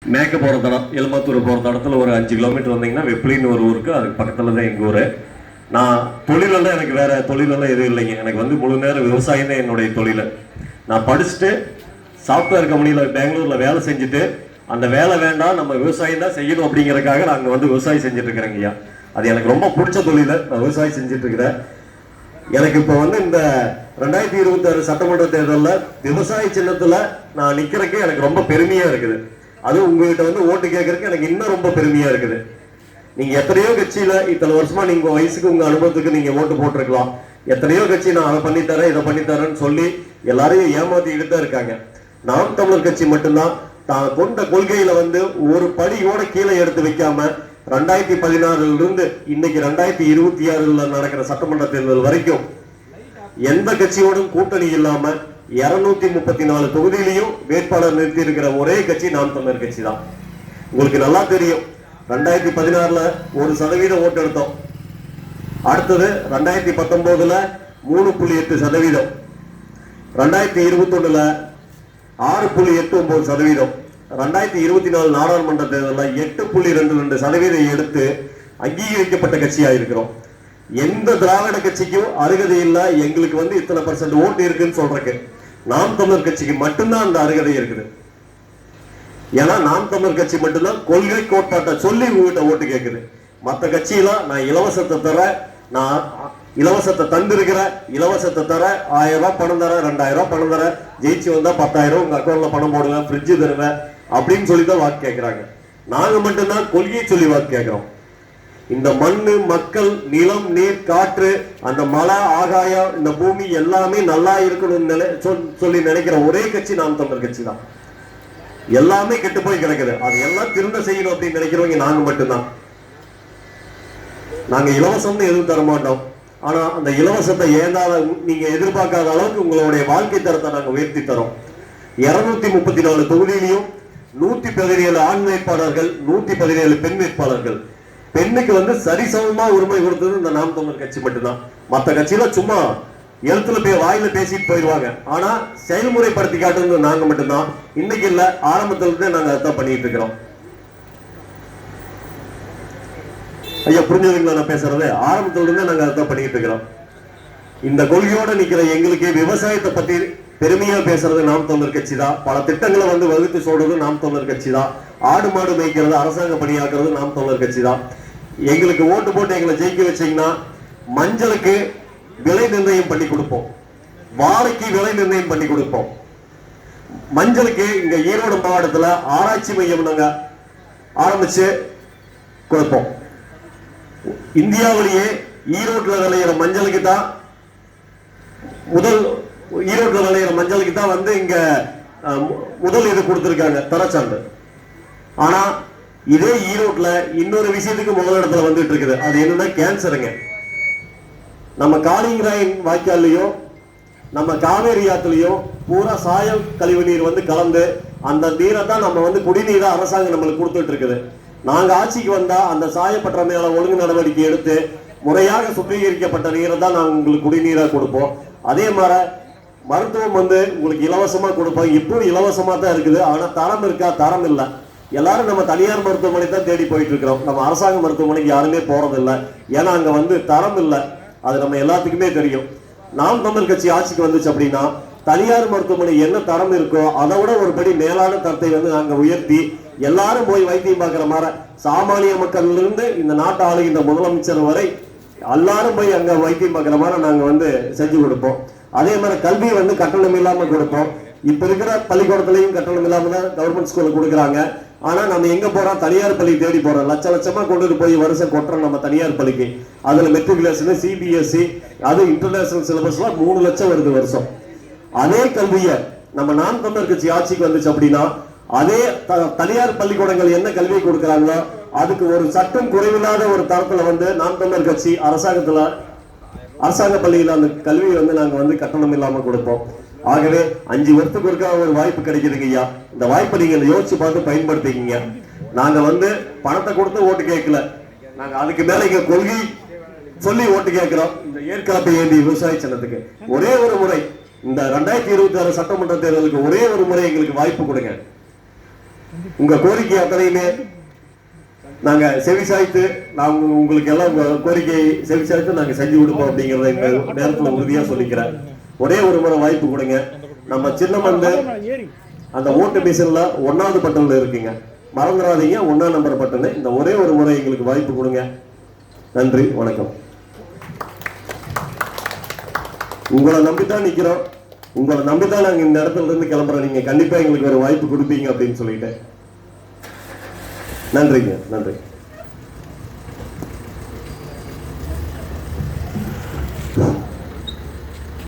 மேக்க போகிற தடம் எலும்பத்தூர் போகிற தடத்தில் ஒரு 5 கிலோமீட்டர் வந்தீங்கன்னா வெப்பிலின்னு ஒரு ஊருக்கு அதுக்கு பக்கத்தில் தான் எங்கள் ஊர். நான் தொழிலெல்லாம் எனக்கு வேறு தொழிலெல்லாம் எதுவும் இல்லைங்க. எனக்கு வந்து முழு நேரம் விவசாயம் தான் என்னுடைய தொழில். நான் படிச்சுட்டு சாஃப்ட்வேர் கம்பெனியில் பெங்களூரில் வேலை செஞ்சுட்டு அந்த வேலை வேண்டாம் நம்ம விவசாயம் தான் செய்யணும் அப்படிங்கிறதுக்காக நாங்கள் வந்து விவசாயம் செஞ்சுட்டு இருக்கிறேங்க ஐயா. அது எனக்கு ரொம்ப பிடிச்ச தொழில். நான் விவசாயம் செஞ்சுட்டு இருக்கிறேன். எனக்கு இப்போ வந்து இந்த 2026 சட்டமன்ற தேர்தலில் விவசாய சின்னத்தில் நான் நிற்கிறதுக்கு எனக்கு ரொம்ப பெருமையாக இருக்குது. அதுவும் உங்ககிட்ட வந்து ஓட்டு கேட்கறதுக்கு எனக்கு இன்னும் ரொம்ப பெருமையாக இருக்குது. நீங்கள் எத்தனையோ கட்சியில் இத்தனை வருஷமா நீங்கள் வயசுக்கு உங்கள் அனுபவத்துக்கு நீங்கள் ஓட்டு போட்டிருக்கலாம். எத்தனையோ கட்சி நான் அதை பண்ணித்தரேன் இதை பண்ணித்தரேன்னு சொல்லி எல்லாரையும் ஏமாத்திக்கிட்டு தான் இருக்காங்க. நாம் தமிழர் கட்சி மட்டும்தான் தான் கொண்ட கொள்கையில வந்து ஒரு படியோட கீழே எடுத்து வைக்காம 2016 இன்னைக்கு 2026 நடக்கிற சட்டமன்ற தேர்தல் வரைக்கும் எந்த கட்சியோடும் கூட்டணி இல்லாம 234 தொகுதியிலையும் வேட்பாளர் நிறுத்தி இருக்கிற ஒரே கட்சி நாம் தமிழர் கட்சி தான். உங்களுக்கு நல்லா தெரியும், 2016 1% ஓட்டு எடுத்தோம். அடுத்தது 2019 3.8%, 2021 6.89%, 2024 நாடாளுமன்ற தேர்தலில் 8.22% எடுத்து அங்கீகரிக்கப்பட்ட கட்சியா இருக்கிறோம். எந்த திராவிட கட்சிக்கும் அருகதை இல்லை எங்களுக்கு வந்து இத்தனை % ஓட்டு இருக்குன்னு சொல்றதுக்கு. நாம் தமிழர் கட்சிக்கு மட்டும்தான் அந்த அருகதை இருக்குது. ஏன்னா நாம் தமிழர் கட்சி மட்டும்தான் கொள்கை கோட்பாட்டை சொல்லி உங்ககிட்ட ஓட்டு கேட்குது. மற்ற கட்சியெல்லாம் நான் இலவசத்தை தர, நான் இலவசத்தை தந்திருக்கிற, இலவசத்தை தர 1000 ரூபாய் பணம் தர, 2000 ரூபாய் பணம் தர, ஜெயிச்சு வந்தா 10,000 உங்க அக்கௌண்ட்ல பணம் போடுவேன், ஃப்ரிட்ஜு தருவேன் அப்படின்னு சொல்லிதான் வாக்கு கேட்கிறாங்க. நாங்க மட்டும்தான் கொள்கையை சொல்லி வாக்கு கேட்கிறோம். இந்த மண்ணு, மக்கள், நிலம், நீர், காற்று, அந்த மலை, ஆகாயம், இந்த பூமி எல்லாமே நல்லா இருக்கணும்னு சொல்லி நினைக்கிற ஒரே கட்சி நாம் தமிழர் கட்சி தான். எல்லாமே கெட்டு போய் கிடக்குது, அது எல்லாம் திரும்ப செய்யணும் அப்படின்னு நினைக்கிறவங்க நாங்க மட்டும்தான். நாங்க இலவசம்னு எதுவும் தர மாட்டோம். ஆனா அந்த இலவசத்தை ஏந்தாத நீங்க எதிர்பார்க்காத அளவுக்கு உங்களுடைய வாழ்க்கை தரத்தை நாங்க உயர்த்தி தரோம். 234 தொகுதியிலையும் 117 ஆண் வேட்பாளர்கள், 117 பெண் வேட்பாளர்கள். பெண்ணுக்கு வந்து சரிசமமா உரிமை கொடுத்தது இந்த நாம் தமிழர் கட்சி மட்டும்தான். மற்ற கட்சியில சும்மா எழுத்துல வாயில பேசிட்டு போயிடுவாங்க. ஆனா செயல்முறைப்படுத்தி காட்டுறது நாங்க மட்டும்தான். இன்னைக்கு இல்ல, ஆரம்பத்துல இருந்தே நாங்க அதான் பண்ணிட்டு இருக்கிறோம். ஐயா புரிஞ்சதுங்களா நான் பேசுறது? ஆரம்பத்துல இருந்தே நாங்க அதான் பண்ணிட்டு இருக்கிறோம். இந்த கொள்கையோட நிக்கிற எங்களுக்கு விவசாயத்தை பத்தி பெருமையா பேசுறது நாம் தமிழர் கட்சி தான். பல திட்டங்களை வந்து வகுத்து சொல்றது நாம் தமிழர் கட்சி தான். ஆடு மாடு மேய்க்கிறது, அரசாங்க பணியாக்குறது நாம் தமிழர் கட்சி தான். எங்களுக்கு ஓட்டு போட்டு எங்களை ஜெயிக்க வச்சீங்கன்னா மஞ்சளுக்கு விலை நிர்ணயம் பண்ணி கொடுப்போம், வாழைக்கு விலை நிர்ணயம் பண்ணி கொடுப்போம். மஞ்சளுக்கு இங்க ஈரோடு மாவட்டத்துல ஆராய்ச்சி மையம் நாங்க ஆரம்பிச்சு கொடுப்போம். இந்தியாவிலேயே ஈரோட்டுல விளையிற மஞ்சளுக்கு தான் ஈரோட்டுல விளையிற மஞ்சளுக்கு தான் வந்து இங்க முதல் இது கொடுத்திருக்காங்க, தரச்சான்று. ஆனா இதே ஈரோட்டுல இன்னொரு விஷயத்துக்கு முதலிடத்துல வந்துட்டு இருக்குது. அது என்னன்னா கேன்சருங்க. நம்ம காளிங்கராயன் வாய்க்காலையோ நம்ம காவேரி ஆத்துலயோ பூரா சாயம் கழிவு நீர் வந்து கலந்து அந்த நீரை தான் நம்ம வந்து குடிநீரா அரசாங்கம் நம்மளுக்கு கொடுத்துட்டு இருக்குது. நாங்க ஆட்சிக்கு வந்தா அந்த சாயப்பட்ட மேல ஒழுங்கு நடவடிக்கை எடுத்து முறையாக சுத்திகரிக்கப்பட்ட நீரை தான் நாங்க உங்களுக்கு குடிநீரா கொடுப்போம். அதே மாதிரி மருத்துவம் வந்து உங்களுக்கு இலவசமா கொடுப்போம். இப்போ இலவசமா தான் இருக்குது. ஆனா தரம் இருக்கா? தரம் இல்லை. எல்லாரும் நம்ம தனியார் மருத்துவமனை தான் தேடி போயிட்டு இருக்கிறோம். நம்ம அரசாங்க மருத்துவமனைக்கு யாருமே போறதில்லை. ஏன்னா அங்க வந்து தரம் இல்லை. அது நம்ம எல்லாத்துக்குமே தெரியும். நாம் தமிழ் கட்சி ஆட்சிக்கு வந்துச்சு அப்படின்னா தனியார் மருத்துவமனை என்ன தரம் இருக்கோ அதை விட ஒரு படி மேலான தரத்தை வந்து நாங்க உயர்த்தி எல்லாரும் போய் வைத்தியம் பார்க்கிற மாதிரி, சாமானிய மக்கள்ல இருந்து இந்த நாட்டை ஆளுகின்ற முதலமைச்சர் வரை எல்லாரும் போய் அங்க வைத்தியம் பார்க்கிற மாதிரி நாங்க வந்து செஞ்சு கொடுப்போம். அதே மாதிரி கல்வி வந்து கட்டணம் இல்லாம கொடுப்போம். இப்ப இருக்கிற பள்ளிக்கூடத்திலையும் கட்டணம் இல்லாம தான் கவர்மெண்ட் ஸ்கூல்ல கொடுக்குறாங்க. ஆனா நம்ம எங்க போறோம்? தனியார் பள்ளி தேடி போறோம். லட்சமா கொண்டு போய் வருஷம் கொட்டுறோம் நம்ம தனியார் பள்ளிக்கு. அதுல மெட்ரிகுலேஷன், சிபிஎஸ்இ, அது இன்டர்நேஷனல் சிலபஸ்ல 3 லட்சம் வருது வருஷம். அதே கல்வியை நம்ம நாம் தமிழர் கட்சி ஆட்சிக்கு வந்துச்சு அப்படின்னா அதே தனியார் பள்ளிக்கூடங்கள் என்ன கல்வியை கொடுக்குறாங்களோ அதுக்கு ஒரு சட்டம் குறைவில்லாத ஒரு தரத்துல வந்து நாம் தமிழர் கட்சி அரசாங்க பள்ளியில அந்த கல்வியை வந்து நாங்க வந்து கட்டணம் இல்லாம கொடுப்போம். ஆகவே 5 வருஷத்துக்கு ஒருக்கா ஒரு வாய்ப்பு கிடைக்குதுங்க ஐயா. இந்த வாய்ப்பை நீங்க யோசிச்சு பார்த்து பயன்படுத்திக்கிங்க. நாங்க வந்து பணத்தை கொடுத்து ஓட்டு கேட்கல, நாங்க அதுக்கு மேல இங்க கொள்கை சொல்லி ஓட்டு கேட்கிறோம். இந்த ஏற்காப்பை ஏந்தி விவசாய சின்னத்துக்கு ஒரே ஒரு முறை இந்த 2026 சட்டமன்ற தேர்தலுக்கு ஒரே ஒரு முறை எங்களுக்கு வாய்ப்பு கொடுங்க. உங்க கோரிக்கை அத்தனையுமே நாங்க செவிசாய்த்து நாங்க உங்களுக்கு எல்லாம் கோரிக்கை செவிசாய்த்து நாங்க செஞ்சு கொடுப்போம் அப்படிங்கறத இந்த நேரத்துல உறுதியா சொல்லிக்கிறேன். ஒரே ஒரு முறை வாய்ப்பு கொடுங்க. நம்ம சின்னமண்டு அந்த ஓட்டு மிஷின்ல 1வது பட்டன்ல இருக்குங்க, மறந்துடாதீங்க. 1ஆம் நம்பர் பட்டன். இந்த ஒரே ஒரு முறை எங்களுக்கு வாய்ப்பு கொடுங்க. நன்றி, வணக்கம். உங்களை நம்பித்தான் நிக்கிறோம், உங்களை நம்பித்தான் நாங்க இந்த இடத்துல இருந்து கிளம்புறோம். நீங்க கண்டிப்பா எங்களுக்கு ஒரு வாய்ப்பு கொடுப்பீங்க அப்படின்னு சொல்லிட்டு நன்றிங்க. நன்றி.